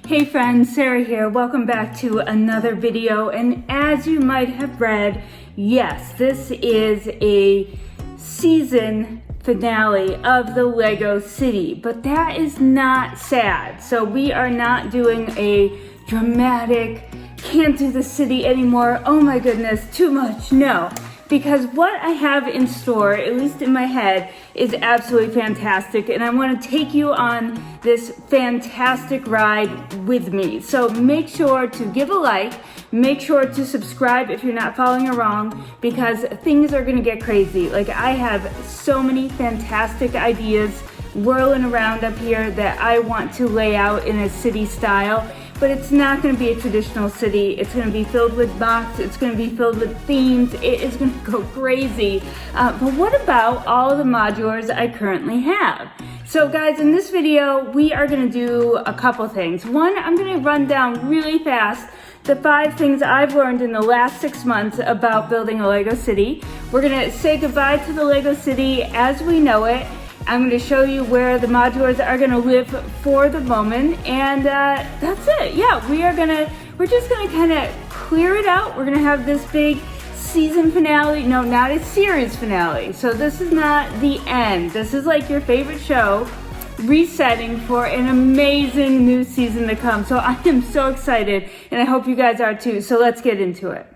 Hey friends, Sarah here. Welcome back to another video. And as you might have read, yes, this is a season finale of the Lego City, but that is not sad. So we are not doing a dramatic, can't do the city anymore, oh my goodness, too much, no. Because what I have in store, at least in my head, is absolutely fantastic, and I want to take you on this fantastic ride with me. So make sure to give a like, make sure to subscribe if you're not following along, because things are going to get crazy. Like, I have so many fantastic ideas whirling around up here that I want to lay out in a city style. But it's not going to be a traditional city. It's going to be filled with MOCs. It's going to be filled with themes. It is going to go crazy. But what about all of the modulars I currently have? So guys, in this video, we are going to do a couple things. One, I'm going to run down really fast the 5 things I've learned in the last 6 months about building a Lego city. We're going to say goodbye to the Lego city as we know it. I'm going to show you where the modulars are going to live for the moment, and that's it. Yeah, we're just going to kind of clear it out. We're going to have this big season finale. No, not a series finale. So this is not the end. This is like your favorite show resetting for an amazing new season to come. So I am so excited, and I hope you guys are too. So let's get into it.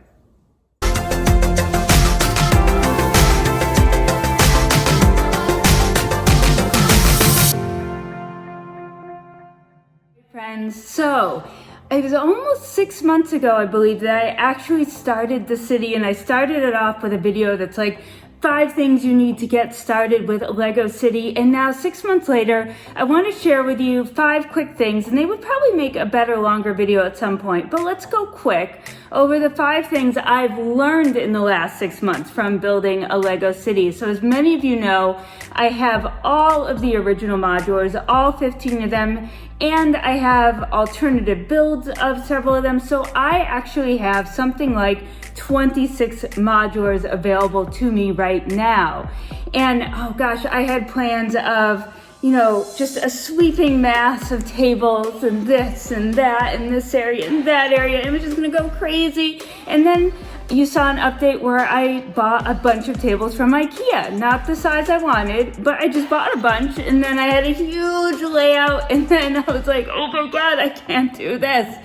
Friends, so it was almost 6 months ago, I believe, that I actually started the city, and I started it off with a video that's like 5 things you need to get started with Lego City. And now 6 months later, I want to share with you 5 quick things, and they would probably make a better, longer video at some point, but let's go quick over the 5 things I've learned in the last 6 months from building a Lego City. So as many of you know, I have all of the original modulars, all 15 of them, and I have alternative builds of several of them. So I actually have something like 26 modulars available to me right now. And oh gosh, I had plans of, you know, just a sweeping mass of tables and this and that and this area and that area, and it was just gonna go crazy. And then you saw an update where I bought a bunch of tables from IKEA. Not the size I wanted, but I just bought a bunch, and then I had a huge layout, and then I was like, oh my God, I can't do this.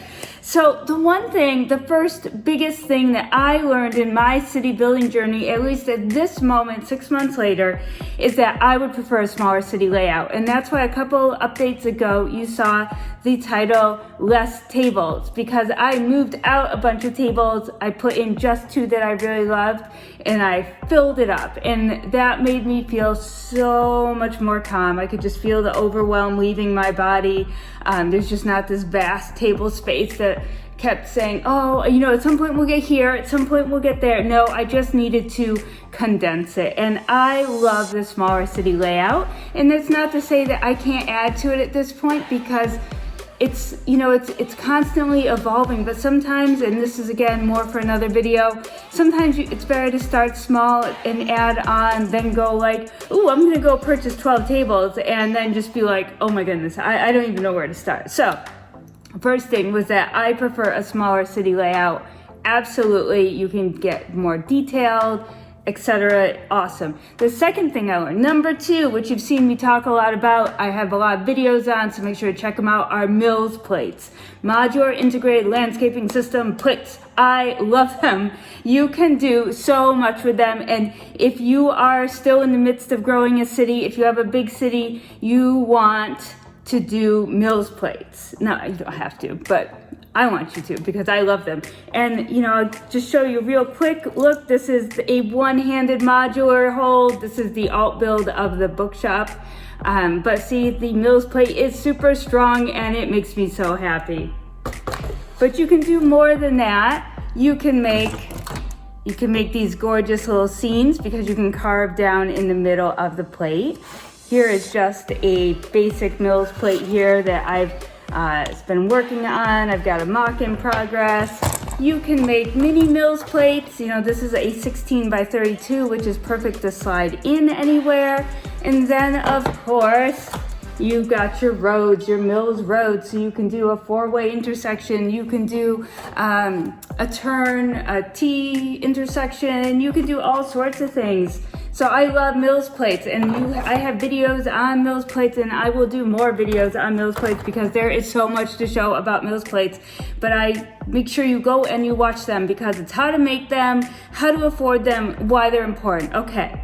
So the first biggest thing that I learned in my city building journey, at least at this moment, 6 months later, is that I would prefer a smaller city layout. And that's why a couple updates ago, you saw the title, Less Tables, because I moved out a bunch of tables. I put in just 2 that I really loved, and I filled it up. And that made me feel so much more calm. I could just feel the overwhelm leaving my body. There's just not this vast table space that kept saying, oh, you know, at some point we'll get here, at some point we'll get there. No, I just needed to condense it. And I love the smaller city layout. And that's not to say that I can't add to it at this point, because it's, you know, it's constantly evolving. But sometimes, and this is again more for another video, sometimes it's better to start small and add on, then go like, ooh, I'm gonna go purchase 12 tables, and then just be like, oh my goodness, I don't even know where to start. So first thing was that I prefer a smaller city layout. Absolutely, you can get more detailed, etc. Awesome. The second thing I learned, number 2, which you've seen me talk a lot about, I have a lot of videos on, so make sure to check them out, are Mills plates. Modular integrated landscaping system plates. I love them. You can do so much with them, and if you are still in the midst of growing a city, if you have a big city, you want to do Mills plates. No, you don't have to, but I want you to, because I love them. And you know, I'll just show you real quick. Look, this is a one-handed modular hold. This is the alt build of the bookshop. But see, the Mills plate is super strong, and it makes me so happy. But you can do more than that. You can make these gorgeous little scenes, because you can carve down in the middle of the plate. Here is just a basic Mills plate here that I've been working on. I've got a mock in progress. You can make mini Mills plates. You know, this is a 16 by 32, which is perfect to slide in anywhere. And then, of course, You've got your roads, your Mills Road, so you can do a 4-way intersection. You can do a turn, a T intersection. You can do all sorts of things. So I love Mills plates, and I have videos on Mills plates, and I will do more videos on Mills plates because there is so much to show about Mills plates. But I make sure you go and you watch them because it's how to make them, how to afford them, why they're important. Okay.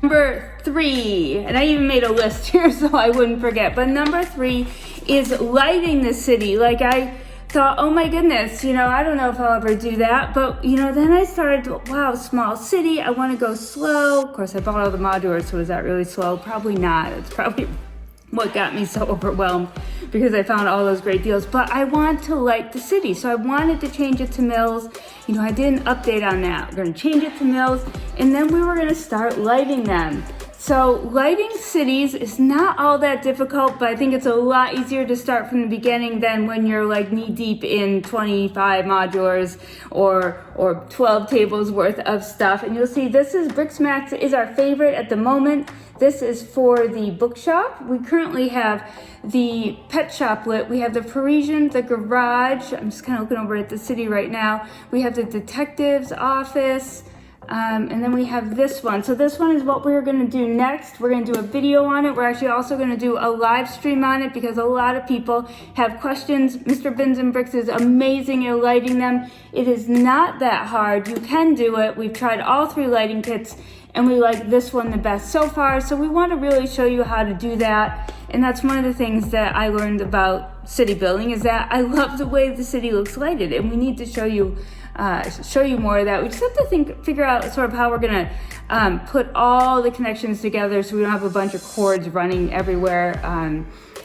Number 3, and I even made a list here so I wouldn't forget, but number 3 is lighting the city. Like I thought, oh my goodness, I don't know if I'll ever do that, but then I started, wow, small city, I want to go slow. Of course, I bought all the modulars, so was that really slow? Probably not. It's probably what got me so overwhelmed because I found all those great deals, but I want to light the city, so I wanted to change it to Mills. I did an update on that. We're going to change it to Mills, and then we were going to start lighting them. So lighting cities is not all that difficult, but I think it's a lot easier to start from the beginning than when you're like knee deep in 25 modulars or 12 tables worth of stuff. And you'll see this is Brixmax is our favorite at the moment. This is for the bookshop. We currently have the pet shop lit. We have the Parisian, the garage. I'm just kind of looking over at the city right now. We have the detective's office. And then we have this one. So this one is what we're going to do next. We're going to do a video on it. We're actually also going to do a live stream on it because a lot of people have questions. Mr. Bins and Bricks is amazing at lighting them. It is not that hard. You can do it. We've tried all 3 lighting kits and we like this one the best so far. So we want to really show you how to do that. And that's one of the things that I learned about city building is that I love the way the city looks lighted, and we need to show you more of that. We just have to figure out sort of how we're gonna put all the connections together so we don't have a bunch of cords running everywhere.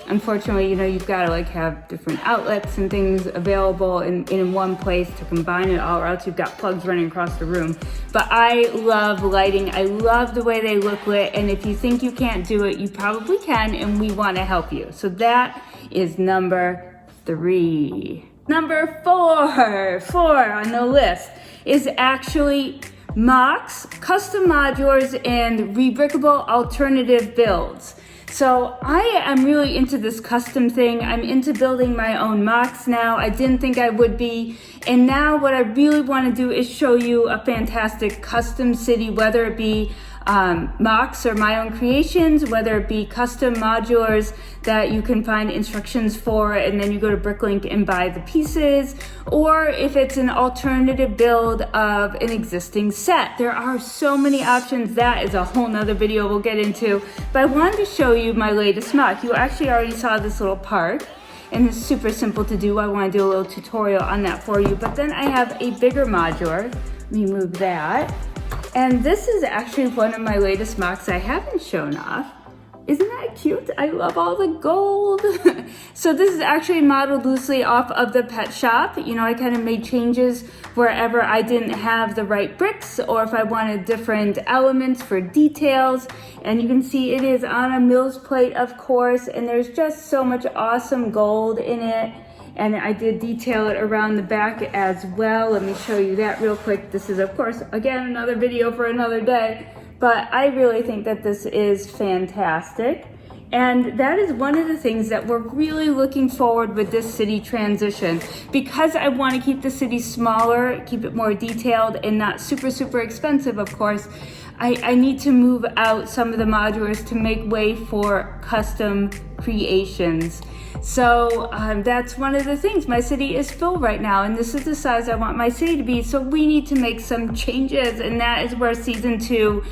Unfortunately, you've got to have different outlets and things available in one place to combine it all, or else you've got plugs running across the room. But I love lighting. I love the way they look lit, and if you think you can't do it, you probably can, and we want to help you. So that is number 3. Number 4 on the list is actually MOCs, custom modulars, and rebrickable alternative builds. So I am really into this custom thing. I'm into building my own MOCs now. I didn't think I would be. And now what I really want to do is show you a fantastic custom city, whether it be MOCs or my own creations, whether it be custom modulars that you can find instructions for and then you go to Bricklink and buy the pieces, or if it's an alternative build of an existing set. There are so many options. That is a whole nother video we'll get into, but I wanted to show you my latest MOC. You actually already saw this little part and it's super simple to do. I want to do a little tutorial on that for you, but then I have a bigger modular. Let me move that. And this is actually one of my latest MOCs I haven't shown off. Isn't that cute? I love all the gold. So this is actually modeled loosely off of the pet shop. I kind of made changes wherever I didn't have the right bricks or if I wanted different elements for details. And you can see it is on a Mills plate, of course, and there's just so much awesome gold in it. And I did detail it around the back as well. Let me show you that real quick. This is, of course, again, another video for another day, but I really think that this is fantastic. And that is one of the things that we're really looking forward with this city transition. Because I want to keep the city smaller, keep it more detailed and not super, super expensive, of course, I need to move out some of the modulars to make way for custom creations. So that's one of the things. My city is full right now, and this is the size I want my city to be. So we need to make some changes, and that is where season two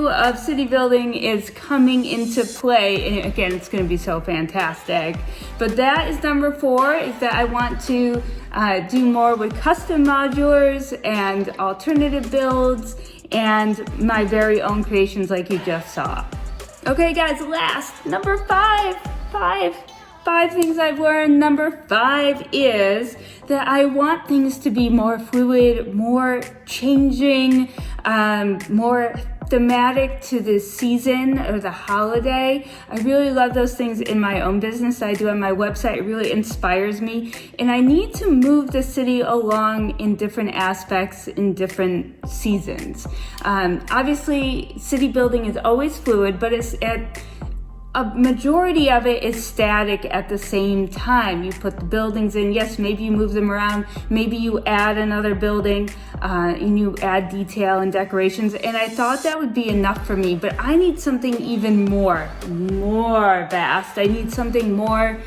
of city building is coming into play. And again, it's going to be so fantastic. But that is number 4, is that I want to do more with custom modulars and alternative builds and my very own creations like you just saw. Okay guys, last, number 5 things I've learned. Number 5 is that I want things to be more fluid, more changing, more thematic to the season or the holiday. I really love those things in my own business that I do on my website. It really inspires me. And I need to move the city along in different aspects in different seasons. Obviously, city building is always fluid, but it's at a majority of it is static at the same time. You put the buildings in, yes, maybe you move them around, maybe you add another building, and you add detail and decorations, and I thought that would be enough for me, but I need something even more vast. I need something more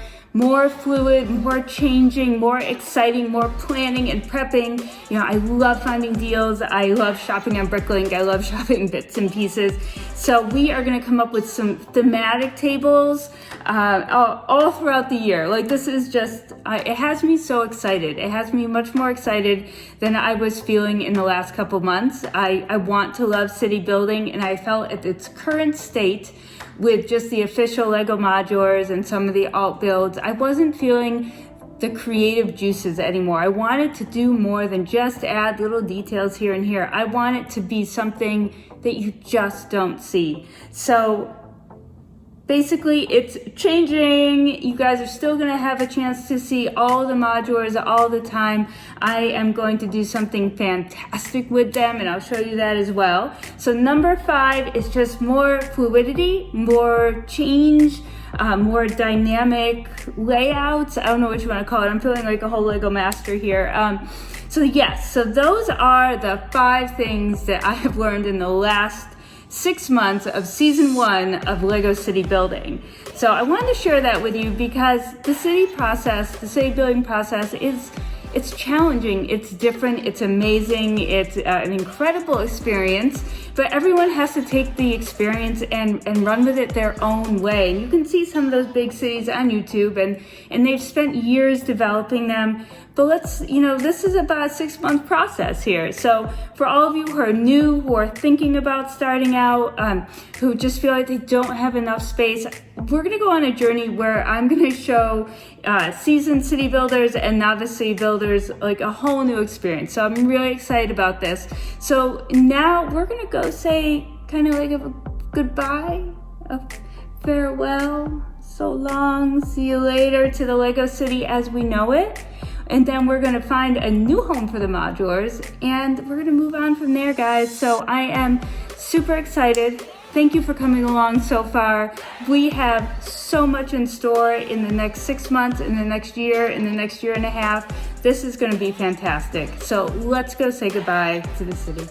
fluid, more changing, more exciting, more planning and prepping. You know, I love finding deals. I love shopping on Bricklink. I love shopping bits and pieces. So we are going to come up with some thematic tables all throughout the year. Like, this is just, it has me so excited. It has me much more excited than I was feeling in the last couple months. I want to love city building, and I felt at its current state, with just the official Lego modulars and some of the alt builds, I wasn't feeling the creative juices anymore. I wanted to do more than just add little details here and here. I want it to be something that you just don't see. So basically, it's changing. You guys are still gonna have a chance to see all the modulars all the time. I am going to do something fantastic with them, and I'll show you that as well. So number 5 is just more fluidity, more change, more dynamic layouts. I don't know what you wanna call it. I'm feeling like a whole Lego master here. So yes, so those are the 5 things that I have learned in the last 6 months of season 1 of Lego City Building. So I wanted to share that with you because the city building process it's challenging, it's different, it's amazing, it's an incredible experience, but everyone has to take the experience and run with it their own way. And you can see some of those big cities on YouTube, and they've spent years developing them. But this is about a 6-month process here. So for all of you who are new, who are thinking about starting out, who just feel like they don't have enough space, we're gonna go on a journey where I'm gonna show seasoned city builders and novice city builders like a whole new experience. So I'm really excited about this. So now we're gonna go say kind of like a goodbye, a farewell, so long, see you later to the Lego City as we know it. And then we're gonna find a new home for the modulars, and we're gonna move on from there, guys. So I am super excited. Thank you for coming along so far. We have so much in store in the next 6 months, in the next year, in the next year and a half. This is gonna be fantastic. So let's go say goodbye to the city.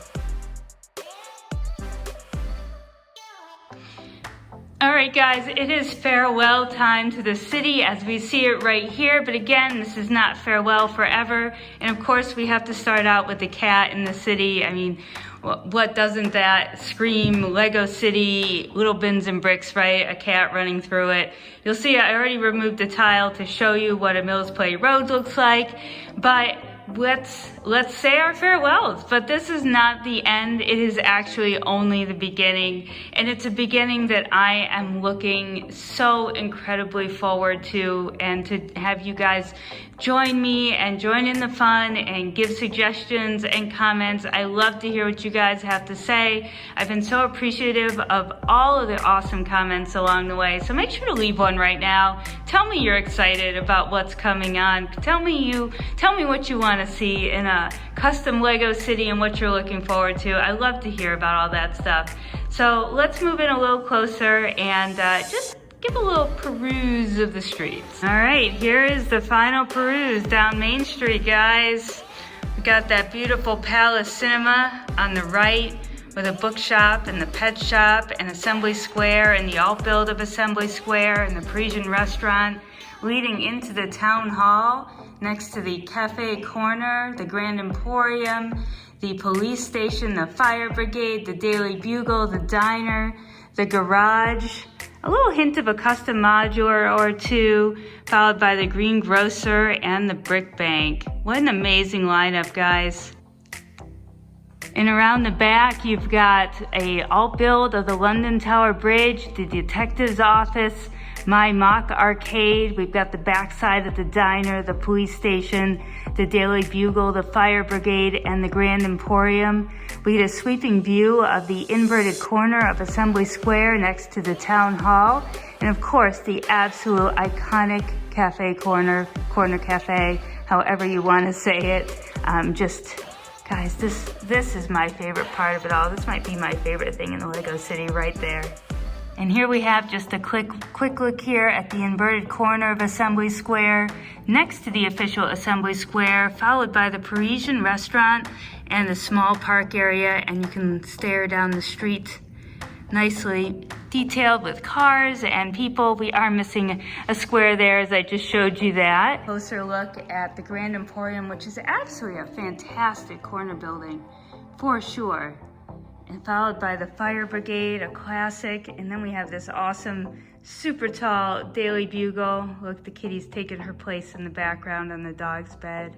All right, guys, it is farewell time to the city as we see it right here. But again, this is not farewell forever. And of course, we have to start out with the cat in the city. I mean, what doesn't that scream? Lego City, little bins and bricks, right? A cat running through it. You'll see I already removed the tile to show you what a Mills Play Road looks like. But let's say our farewells, but this is not the end. It is actually only the beginning, and it's a beginning that I am looking so incredibly forward to, and to have you guys join me and join in the fun and give suggestions and comments. I love to hear what you guys have to say. I've been so appreciative of all of the awesome comments along the way, so make sure to leave one right now. Tell me you're excited about what's coming on. Tell me what you want to see in a custom Lego City and what you're looking forward to. I love to hear about all that stuff. So let's move in a little closer and just give a little peruse of the streets. All right, here is the final peruse down Main Street, guys. We got that beautiful Palace Cinema on the right with a bookshop and the pet shop and Assembly Square and the alt build of Assembly Square and the Parisian restaurant leading into the town hall next to the cafe corner, the Grand Emporium, the police station, the fire brigade, the Daily Bugle, the diner, the garage, a little hint of a custom modular or two, followed by the Green Grocer and the Brick Bank. What an amazing lineup, guys. And around the back, you've got a alt build of the London Tower Bridge, the detective's office, My Mock Arcade. We've got the backside of the diner, the police station, the Daily Bugle, the fire brigade, and the Grand Emporium. We get a sweeping view of the inverted corner of Assembly Square next to the town hall. And of course, the absolute iconic cafe corner cafe, however you want to say it. Guys, this is my favorite part of it all. This might be my favorite thing in the Lego City right there. And here we have just a quick look here at the inverted corner of Assembly Square, next to the official Assembly Square, followed by the Parisian restaurant and the small park area, and you can stare down the street, nicely detailed with cars and people. We are missing a square there, as I just showed you that. Closer look at the Grand Emporium, which is absolutely a fantastic corner building, for sure. And followed by the Fire Brigade, a classic. And then we have this awesome, super tall Daily Bugle. Look, the kitty's taking her place in the background on the dog's bed.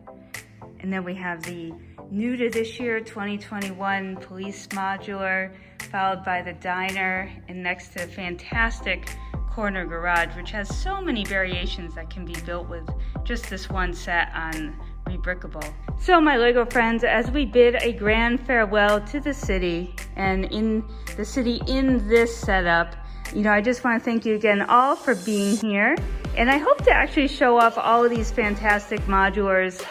And then we have the new to this year, 2021 Police Modular, followed by the diner, and next to a fantastic corner garage, which has so many variations that can be built with just this one set on Rebrickable. So my Lego friends, as we bid a grand farewell to the city, and in the city in this setup, I just want to thank you again all for being here. And I hope to actually show off all of these fantastic modulars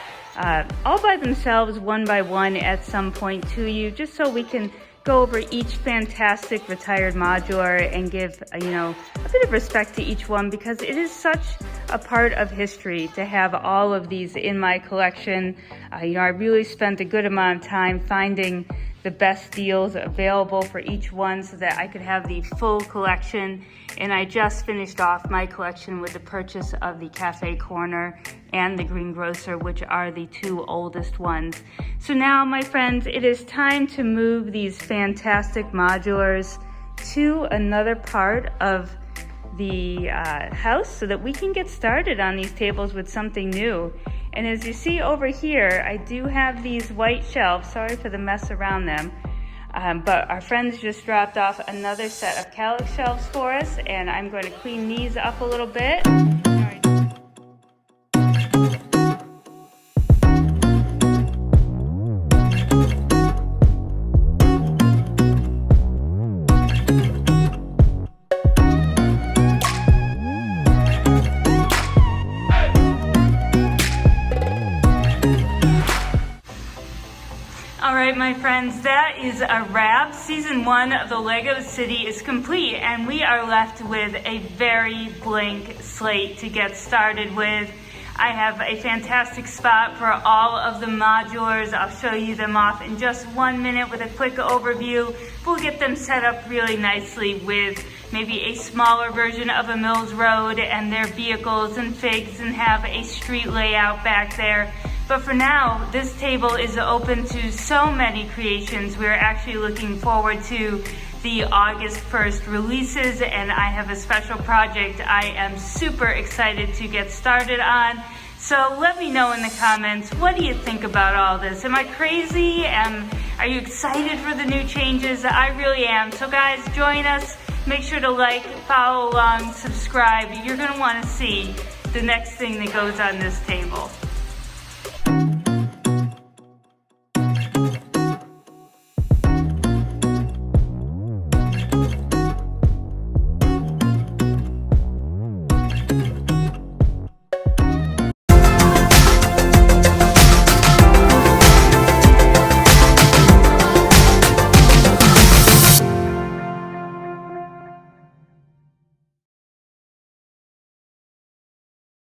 all by themselves, one by one, at some point to you, just so we can go over each fantastic retired modular and give a bit of respect to each one, because it is such a part of history to have all of these in my collection. I really spent a good amount of time finding the best deals available for each one so that I could have the full collection. And I just finished off my collection with the purchase of the Cafe Corner and the Greengrocer, which are the two oldest ones. So now, my friends, it is time to move these fantastic modulars to another part of the house so that we can get started on these tables with something new. And as you see over here, I do have these white shelves. Sorry for the mess around them. But our friends just dropped off another set of Calyx shelves for us, and I'm going to clean these up a little bit. Alright, my friends, that is a wrap. Season 1 of the Lego City is complete, and we are left with a very blank slate to get started with. I have a fantastic spot for all of the modulars. I'll show you them off in just 1 minute with a quick overview. We'll get them set up really nicely with maybe a smaller version of a Mills Road and their vehicles and figs, and have a street layout back there. But for now, this table is open to so many creations. We're actually looking forward to the August 1st releases, and I have a special project I am super excited to get started on. So let me know in the comments, what do you think about all this? Am I crazy? Are you excited for the new changes? I really am. So guys, join us. Make sure to like, follow along, subscribe. You're gonna wanna see the next thing that goes on this table.